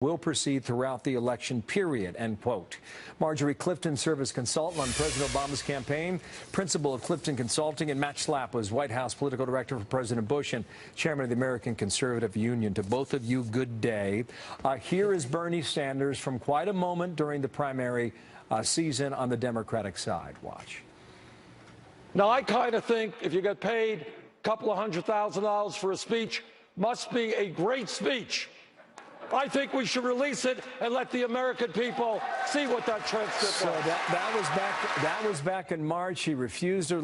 will proceed throughout the election period, end quote. Marjorie Clifton served as consultant on President Obama's campaign, principal of Clifton Consulting, and Matt Schlapp was White House political director for President Bush and chairman of the American Conservative Union. To both of you, good day. Here is Bernie Sanders from quite a moment during the primary season on the Democratic side. Watch. Now, I kind of think if you get paid a couple of $100,000 for a speech, must be a great speech. I think we should release it and let the American people see what that transcript was. So that was back in March. He refused to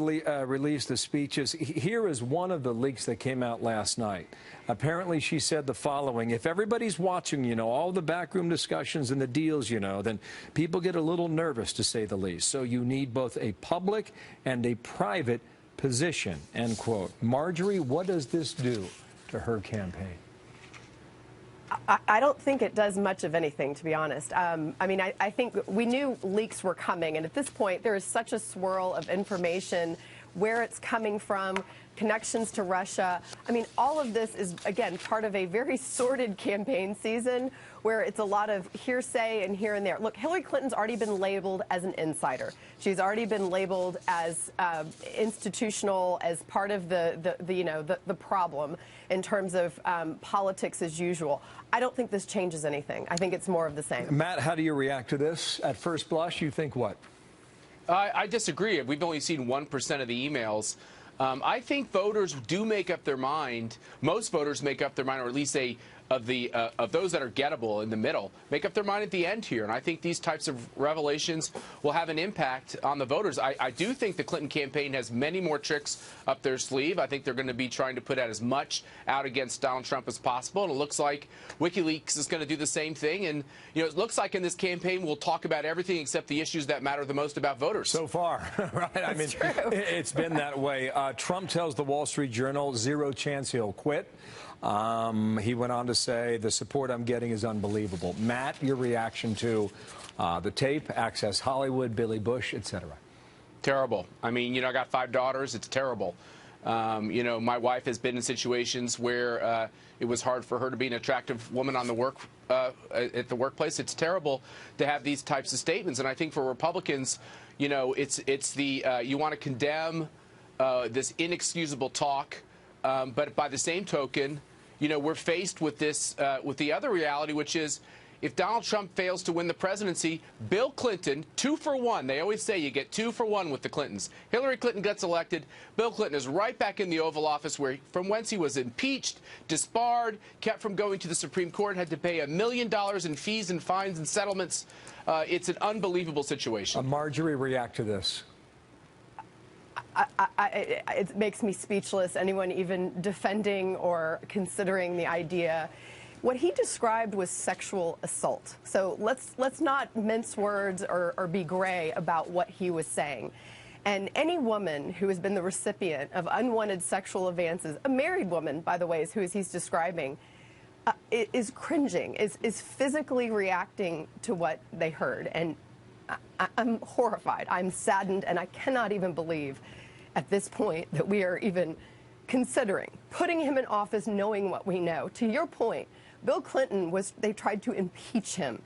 release the speeches. Here is one of the leaks that came out last night. Apparently, she said the following: if everybody's watching, you know, all the backroom discussions and the deals, you know, then people get a little nervous, to say the least. So you need both a public and a private position, end quote. Marjorie, what does this do to her campaign? I don't think it does much of anything, to be honest. I mean, I think we knew leaks were coming, and at this point, there is such a swirl of information, where it's coming from, connections to Russia. I mean, all of this is, again, part of a very sordid campaign season where it's a lot of hearsay and here and there. Look, Hillary Clinton's already been labeled as an insider. She's already been labeled as institutional, as part of the problem in terms of politics as usual. I don't think this changes anything. I think it's more of the same. Matt, how do you react to this? At first blush, you think what? I disagree. We've only seen 1% of the emails. I think voters do make up their mind. Most voters make up their mind, or at least of those that are gettable in the middle, make up their mind at the end here. And I think these types of revelations will have an impact on the voters. I do think the Clinton campaign has many more tricks up their sleeve. I think they're going to be trying to put out as much out against Donald Trump as possible. And it looks like WikiLeaks is going to do the same thing. And, you know, it looks like in this campaign we'll talk about everything except the issues that matter the most about voters. So far, right? I mean, it's been that way. Trump tells the Wall Street Journal zero chance he'll quit. He went on to say, the support I'm getting is unbelievable. Matt, your reaction to the tape, Access Hollywood, Billy Bush, etc. Terrible. I mean, you know, I got 5 daughters. It's terrible. You know, my wife has been in situations where it was hard for her to be an attractive woman on the at the workplace. It's terrible to have these types of statements. And I think for Republicans, you know, it's the you want to condemn this inexcusable talk. But by the same token, you know, we're faced with this, with the other reality, which is if Donald Trump fails to win the presidency, Bill Clinton, 2 for 1. They always say you get 2 for 1 with the Clintons. Hillary Clinton gets elected. Bill Clinton is right back in the Oval Office from whence he was impeached, disbarred, kept from going to the Supreme Court, had to pay $1 million in fees and fines and settlements. It's an unbelievable situation. Marjorie, react to this. It makes me speechless, anyone even defending or considering the idea. What he described was sexual assault. So let's not mince words or be gray about what he was saying. And any woman who has been the recipient of unwanted sexual advances, a married woman, by the way, is who he's describing, is cringing, is physically reacting to what they heard. And I'm horrified. I'm saddened, and I cannot even believe at this point that we are even considering putting him in office knowing what we know. To your point, Bill Clinton they tried to impeach him.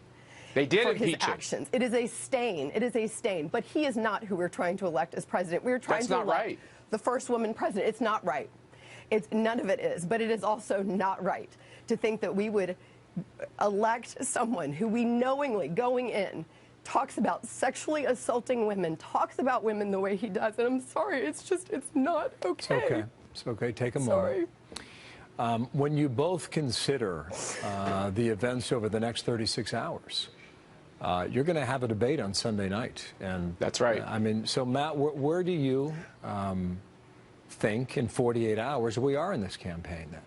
They did for impeach his actions. It is a stain. It is a stain. But he is not who we're trying to elect as president. We're trying to elect the first woman president. It's not right. None of it is. But it is also not right to think that we would elect someone who we knowingly, going in, talks about sexually assaulting women, talks about women the way he does. And I'm sorry, it's not okay. It's okay. It's okay. Take a moment. When you both consider the events over the next 36 hours, you're going to have a debate on Sunday night. And that's right. I mean, so Matt, where do you think in 48 hours we are in this campaign then?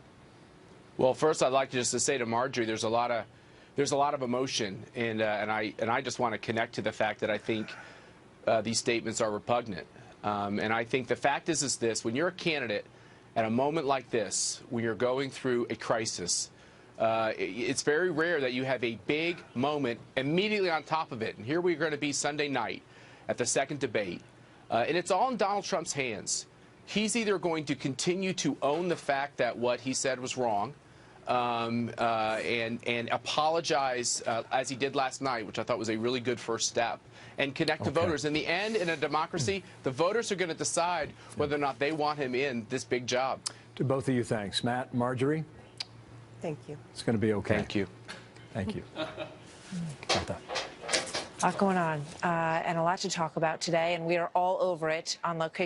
Well, first, I'd like just to say to Marjorie, there's a lot of emotion, and I just want to connect to the fact that I think these statements are repugnant. And I think the fact is this: when you're a candidate at a moment like this, when you're going through a crisis, it's very rare that you have a big moment immediately on top of it. And here we're going to be Sunday night at the second debate, and it's all in Donald Trump's hands. He's either going to continue to own the fact that what he said was wrong, and apologize as he did last night, which I thought was a really good first step, and connect to voters. In the end, in a democracy, the voters are going to decide whether or not they want him in this big job. To both of you, thanks. Matt, Marjorie? Thank you. It's going to be okay. Thank you. Thank you. A lot going on and a lot to talk about today, and we are all over it on location.